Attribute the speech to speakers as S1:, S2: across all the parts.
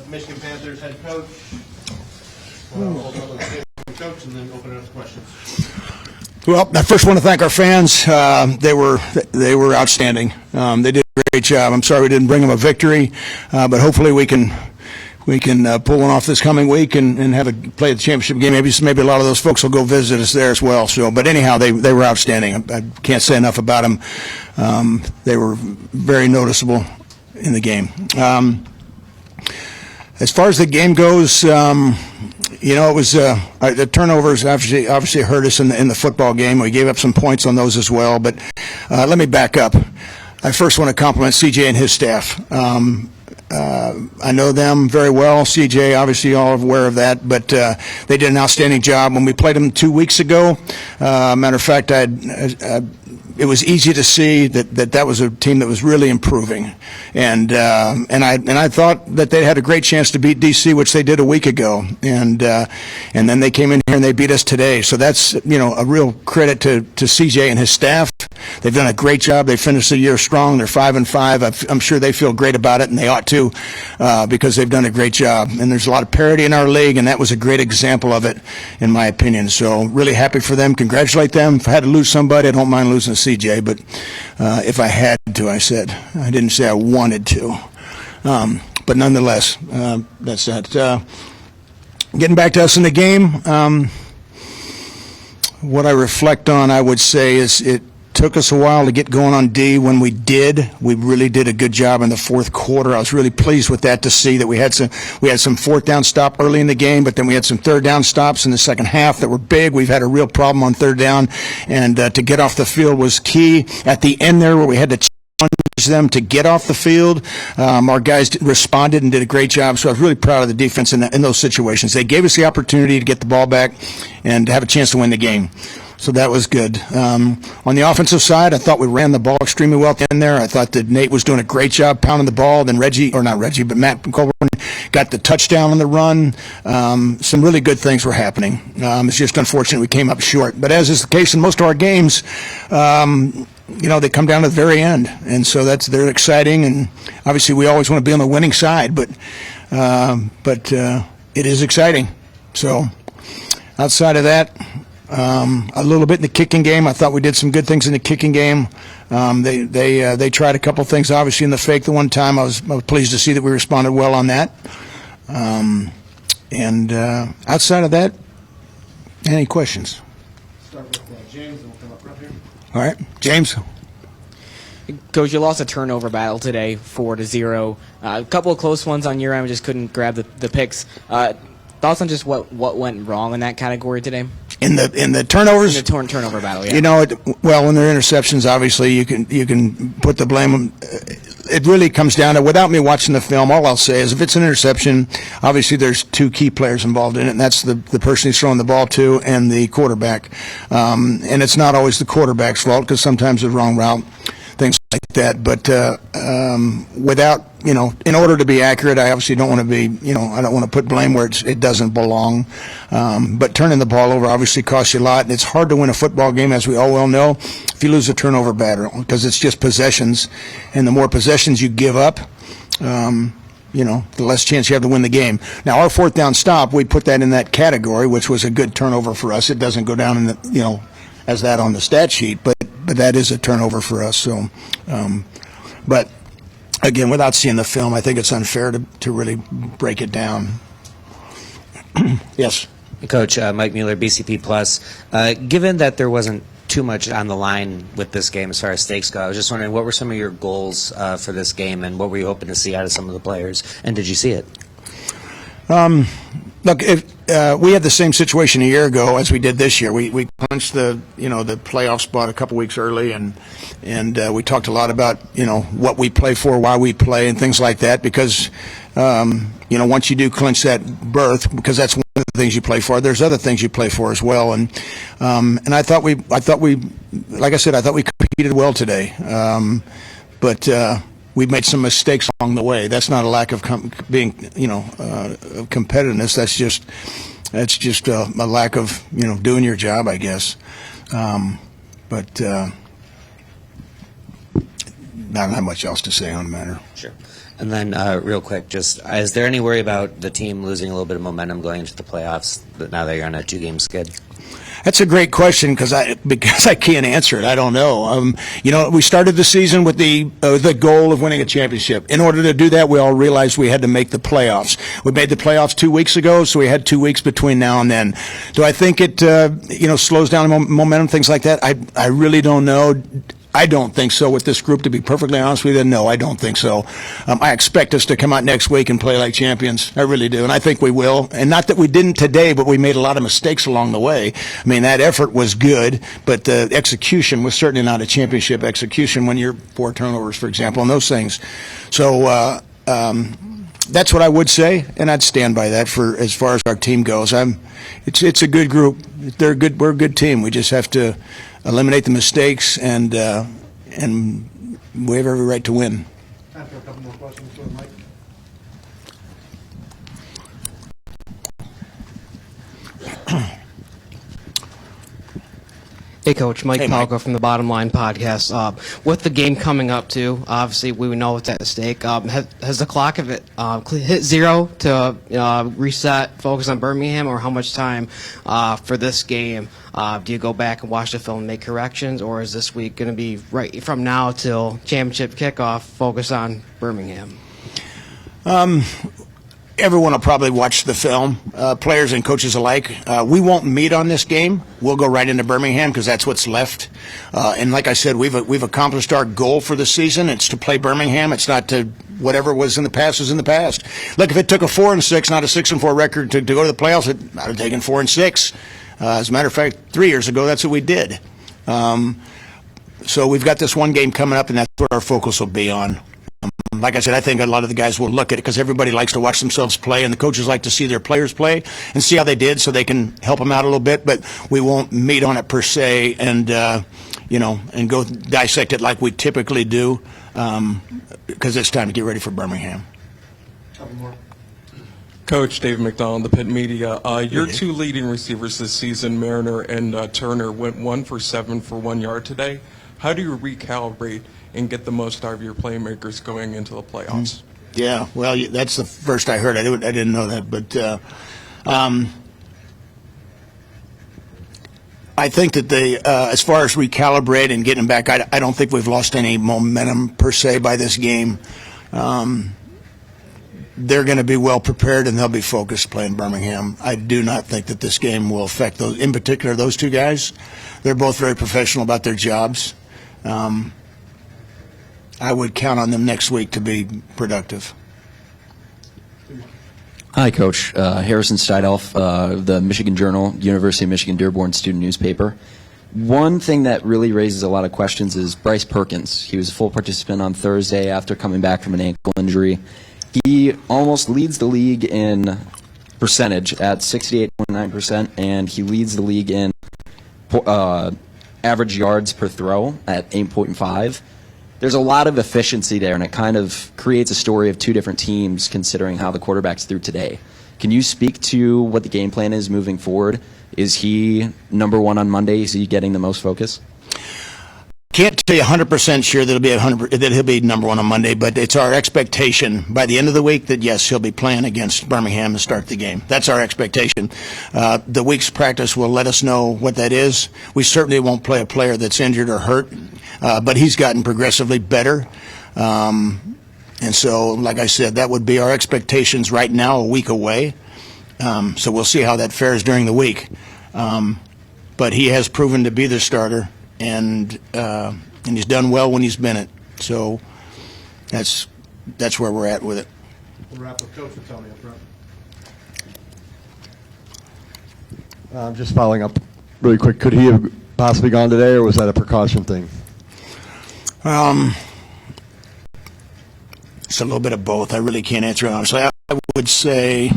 S1: Michigan Panthers head coach. We'll open up with the coach and then open it up to questions.
S2: Well, I first want to thank our fans. They were outstanding. They did a great job. I'm sorry we didn't bring them a victory, but hopefully we can pull one off this coming week and play the championship game. Maybe a lot of those folks will go visit us there as well. So, but anyhow, they were outstanding. I can't say enough about them. They were very noticeable in the game. As far as the game goes, it was the turnovers obviously hurt us in the football game. We gave up some points on those as well. But let me back up. I first want to compliment CJ and his staff. I know them very well. CJ, obviously, all aware of that, but they did an outstanding job. When we played them 2 weeks ago, matter of fact, it was easy to see that was a team that was really improving, and I thought that they had a great chance to beat DC, which they did a week ago, and then they came in here and they beat us today. So that's a real credit to CJ and his staff. They've done a great job. They finished the year strong. They're 5-5. I'm sure they feel great about it, and they ought to, because they've done a great job. And there's a lot of parity in our league, and that was a great example of it, in my opinion. So really happy for them. Congratulate them. If I had to lose somebody, I don't mind losing to CJ, but if I had to, I didn't say I wanted to. But nonetheless, that's that. Getting back to us in the game, what I reflect on, I would say, is it took us a while to get going on D. When we did, we really did a good job in the fourth quarter. I was really pleased with that, to see that we had some fourth down stop early in the game, but then we had some third down stops in the second half that were big. We've had a real problem on third down, and to get off the field was key. At the end there, where we had to challenge them to get off the field, our guys responded and did a great job. So I was really proud of the defense in those situations. They gave us the opportunity to get the ball back and to have a chance to win the game. So that was good. On the offensive side, I thought we ran the ball extremely well in there. I thought that Nate was doing a great job pounding the ball. Then Matt Colburn got the touchdown on the run. Some really good things were happening. It's just unfortunate we came up short. But as is the case in most of our games, they come down to the very end. And so they're exciting. And obviously we always want to be on the winning side, but it is exciting. So outside of that, a little bit in the kicking game. I thought we did some good things in the kicking game. They tried a couple things, obviously, in the fake the one time. I was pleased to see that we responded well on that. And outside of that, any questions?
S1: Start with James, and we'll come up right here.
S2: All right, James.
S3: Coach, you lost a turnover battle today, 4-0. A couple of close ones on your end, just couldn't grab the picks. Thoughts on just what went wrong in that category today?
S2: In the turnovers?
S3: In the turnover battle, yeah.
S2: When they're interceptions, obviously you can put the blame. It really comes down to, without me watching the film, all I'll say is if it's an interception, obviously there's two key players involved in it, and that's the person he's throwing the ball to and the quarterback. And it's not always the quarterback's fault, because sometimes the wrong route, things like that. But without, in order to be accurate, I obviously don't want to be, I don't want to put blame where it doesn't belong. But turning the ball over obviously costs you a lot, and it's hard to win a football game, as we all well know, if you lose a turnover battle, because it's just possessions, and the more possessions you give up, the less chance you have to win the game. Now, our fourth down stop, we put that in that category, which was a good turnover for us. It doesn't go down in the, as that on the stat sheet, but that is a turnover for us. So, but again, without seeing the film, I think it's unfair to really break it down. Yes.
S4: Coach, Mike Mueller, BCP Plus. Given that there wasn't too much on the line with this game as far as stakes go, I was just wondering, what were some of your goals for this game, and what were you hoping to see out of some of the players, and did you see it?
S2: Look, we had the same situation a year ago as we did this year. We clinched the playoff spot a couple weeks early, and we talked a lot about what we play for, why we play, and things like that. Because once you do clinch that berth, because that's one of the things you play for, there's other things you play for as well. And I thought we, like I said, I thought we competed well today. But we've made some mistakes along the way. That's not a lack of being, competitiveness. That's just a lack of, doing your job, I guess. But I don't have much else to say on the matter.
S4: Sure. And then, real quick, just is there any worry about the team losing a little bit of momentum going into the playoffs now that you're on a 2-game skid?
S2: That's a great question because I can't answer it. I don't know. We started the season with the goal of winning a championship. In order to do that, we all realized we had to make the playoffs. We made the playoffs 2 weeks ago, so we had 2 weeks between now and then. Do I think it slows down momentum, things like that? I really don't know. I don't think so with this group, to be perfectly honest with you. No, I don't think so. I expect us to come out next week and play like champions. I really do, and I think we will. And not that we didn't today, but we made a lot of mistakes along the way. I mean, that effort was good, but the execution was certainly not a championship execution when you're 4 turnovers, for example, and those things. So that's what I would say, and I'd stand by that for as far as our team goes. It's a good group. They're good. We're a good team. We just have to eliminate the mistakes, and we have every right to win.
S1: Time for a couple more questions for Mike.
S5: Hey, Coach. Mike
S2: Hey, Mike.
S5: Palco from the Bottom Line Podcast. With the game coming up, too, obviously we know what's at stake. Has the clock of it hit zero to reset, focus on Birmingham, or how much time for this game do you go back and watch the film and make corrections, or is this week going to be right from now till championship kickoff, focus on Birmingham?
S2: Everyone will probably watch the film, players and coaches alike. We won't meet on this game. We'll go right into Birmingham because that's what's left. And like I said, we've accomplished our goal for the season. It's to play Birmingham. It's not to whatever was in the past was in the past. Look, if it took a 4-6, not a 6-4 record to go to the playoffs, it might have taken 4-6. As a matter of fact, 3 years ago, that's what we did. So we've got this one game coming up, and that's what our focus will be on. Like I said, I think a lot of the guys will look at it because everybody likes to watch themselves play, and the coaches like to see their players play and see how they did so they can help them out a little bit. But we won't meet on it per se and go dissect it like we typically do because it's time to get ready for Birmingham.
S1: Couple more.
S6: Coach David McDonald, the Pit Media. Your 2 leading receivers this season, Mariner and Turner, went 1 for 7 for 1 yard today. How do you recalibrate and get the most out of your playmakers going into the playoffs?
S2: Yeah, well, that's the first I heard. I didn't know that, but I think that as far as recalibrate and getting back, I don't think we've lost any momentum per se by this game. They're going to be well prepared and they'll be focused playing Birmingham. I do not think that this game will affect those, in particular those 2 guys. They're both very professional about their jobs. I would count on them next week to be productive.
S7: Hi, Coach. Harrison Steidelf, the Michigan Journal, University of Michigan Dearborn student newspaper. One thing that really raises a lot of questions is Bryce Perkins. He was a full participant on Thursday after coming back from an ankle injury. He almost leads the league in percentage at 68.9%, and he leads the league in average yards per throw at 8.5. There's a lot of efficiency there, and it kind of creates a story of 2 different teams considering how the quarterback's threw today. Can you speak to what the game plan is moving forward? Is he number 1 on Monday? Is he getting the most focus?
S2: Can't tell you 100% sure that he'll be number 1 on Monday, but it's our expectation by the end of the week that, yes, he'll be playing against Birmingham to start the game. That's our expectation. The week's practice will let us know what that is. We certainly won't play a player that's injured or hurt, but he's gotten progressively better. And so, like I said, that would be our expectations right now, a week away. So we'll see how that fares during the week. But he has proven to be the starter. And he's done well when he's been it. So that's where we're at with it.
S1: We'll wrap with Coach with Tony up front.
S8: Just following up really quick, could he have possibly gone today, or was that a precaution thing?
S2: It's a little bit of both. I really can't answer it honestly. I would say,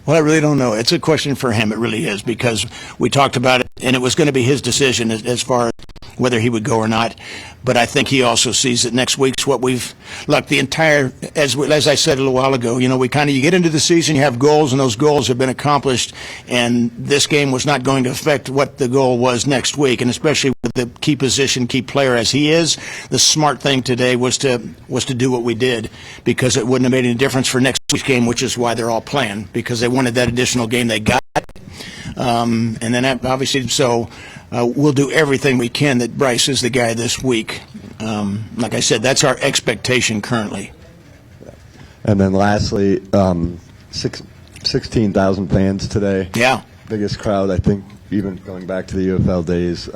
S2: well, I really don't know. It's a question for him. It really is, because we talked about it, and it was going to be his decision as far as whether he would go or not. But I think he also sees that next week's what we've look the entire as I said a little while ago. You know, you get into the season, you have goals, and those goals have been accomplished. And this game was not going to affect what the goal was next week, and especially with the key position, key player as he is. The smart thing today was to do what we did, because it wouldn't have made any difference for next week's game, which is why they're all playing, because they wanted that additional game they got. And then obviously, so we'll do everything we can that Bryce is the guy this week. Like I said, that's our expectation currently.
S8: And then lastly, 16,000 fans today.
S2: Yeah.
S8: Biggest crowd, I think, even going back to the UFL days.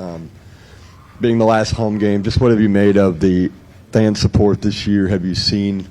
S8: Being the last home game, just what have you made of the fan support this year? Have you seen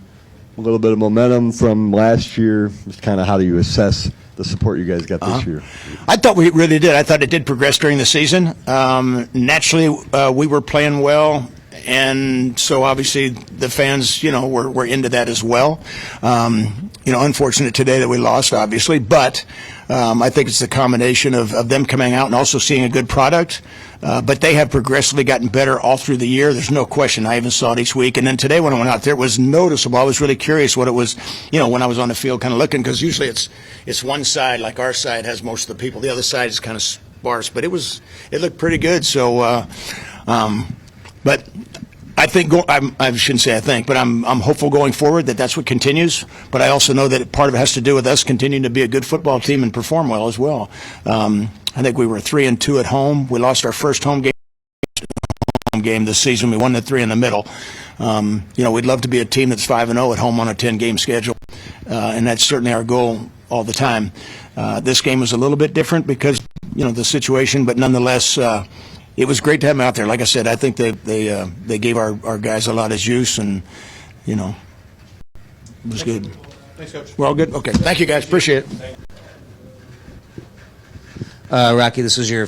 S8: a little bit of momentum from last year? Just kind of how do you assess the support you guys got this year?
S2: I thought we really did. I thought it did progress during the season. Naturally, we were playing well, and so obviously the fans, were into that as well. Unfortunate today that we lost, obviously, but I think it's the combination of them coming out and also seeing a good product. But they have progressively gotten better all through the year. There's no question. I even saw it each week. And then today when I went out there, it was noticeable. I was really curious what it was, when I was on the field kind of looking, because usually it's one side, like our side has most of the people. The other side is kind of sparse. But it looked pretty good. So, but I think I shouldn't say I think, but I'm hopeful going forward that that's what continues. But I also know that part of it has to do with us continuing to be a good football team and perform well as well. I think we were 3-2 at home. We lost our first home game this season. We won the 3 in the middle. We'd love to be a team that's 5-0 at home on a 10-game schedule, and that's certainly our goal all the time. This game was a little bit different because the situation, but nonetheless. It was great to have them out there. Like I said, I think they gave our guys a lot of juice, and it was good.
S1: Thanks, Coach.
S2: We're all good? Okay. Thank you, guys. Appreciate it.
S4: Rocky, this was your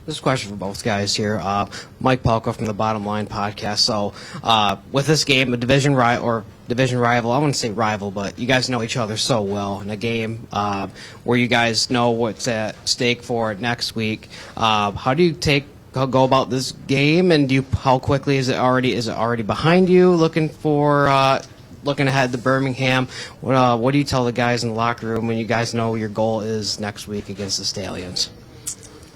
S5: This is a question for both guys here. Mike Palka from the Bottom Line podcast. So, with this game, a division rival, I wouldn't say rival, but you guys know each other so well in a game where you guys know what's at stake for next week. How do you go about this game, and how quickly is it already behind you? Looking ahead to Birmingham, what do you tell the guys in the locker room when you guys know your goal is next week against the Stallions?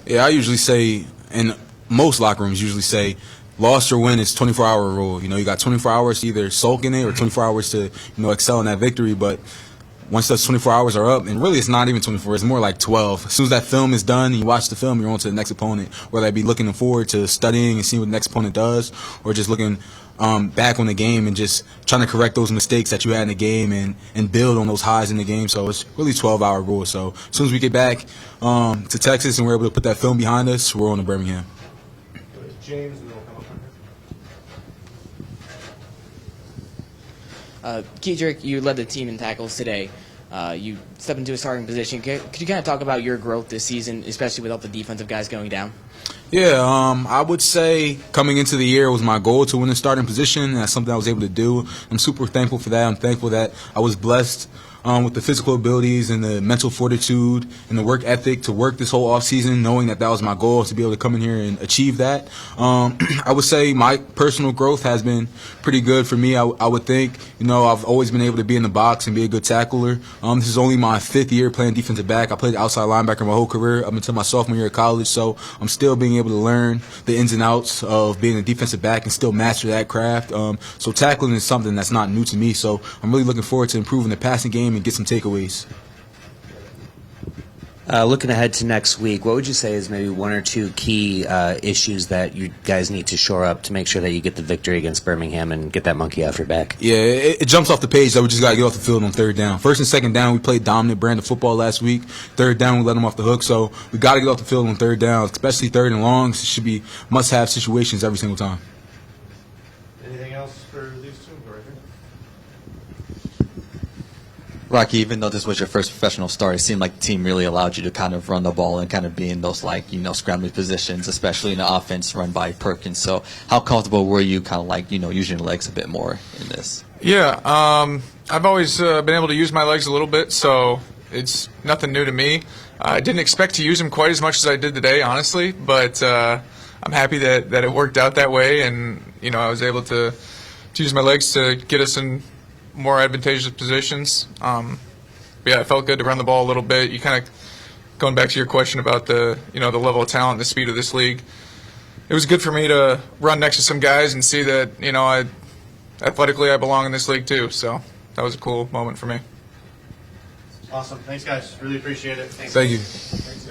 S9: Yeah, I usually say, and most locker rooms usually say, loss or win, it's 24-hour rule. You got 24 hours to either sulk in it or 24 hours to, excel in that victory. But once those 24 hours are up, and really it's not even 24, it's more like 12. As soon as that film is done and you watch the film, you're on to the next opponent, whether that be looking forward to studying and seeing what the next opponent does, or just looking back on the game and just trying to correct those mistakes that you had in the game and build on those highs in the game. So it's really 12-hour rule. So as soon as we get back to Texas and we're able to put that film behind us, we're on to Birmingham.
S1: James, and then we'll come up.
S3: Kedrick, you led the team in tackles today. You stepped into a starting position. Could you kind of talk about your growth this season, especially with all the defensive guys going down?
S9: Yeah, I would say coming into the year it was my goal to win the starting position, and that's something I was able to do. I'm super thankful for that. I'm thankful that I was blessed with the physical abilities and the mental fortitude and the work ethic to work this whole offseason, knowing that was my goal, to be able to come in here and achieve that. I would say my personal growth has been pretty good for me. I would think, I've always been able to be in the box and be a good tackler. This is only my 5th year playing defensive back. I played outside linebacker my whole career up until my sophomore year of college, so I'm still being able to learn the ins and outs of being a defensive back and still master that craft. So tackling is something that's not new to me, so I'm really looking forward to improving the passing game and get some takeaways.
S4: Looking ahead to next week, what would you say is maybe one or two key issues that you guys need to shore up to make sure that you get the victory against Birmingham and get that monkey off your back?
S9: Yeah, it jumps off the page that we just got to get off the field on third down. First and second down, we played dominant brand of football last week. Third down, we let them off the hook. So we got to get off the field on third down, especially third and longs. It should be must-have situations every single time.
S1: Anything else for these two? Right here.
S10: Rocky, even though this was your first professional start, it seemed like the team really allowed you to kind of run the ball and kind of be in those, like, scrambling positions, especially in the offense run by Perkins. So how comfortable were you kind of like, using your legs a bit more in this?
S11: Yeah, I've always been able to use my legs a little bit, so it's nothing new to me. I didn't expect to use them quite as much as I did today, honestly, but I'm happy that it worked out that way, and I was able to use my legs to get us in more advantageous positions. But yeah, it felt good to run the ball a little bit. You kind of going back to your question about the the level of talent and the speed of this league. It was good for me to run next to some guys and see that athletically I belong in this league too. So that was a cool moment for me.
S1: Awesome. Thanks, guys. Really appreciate it.
S9: Thank you.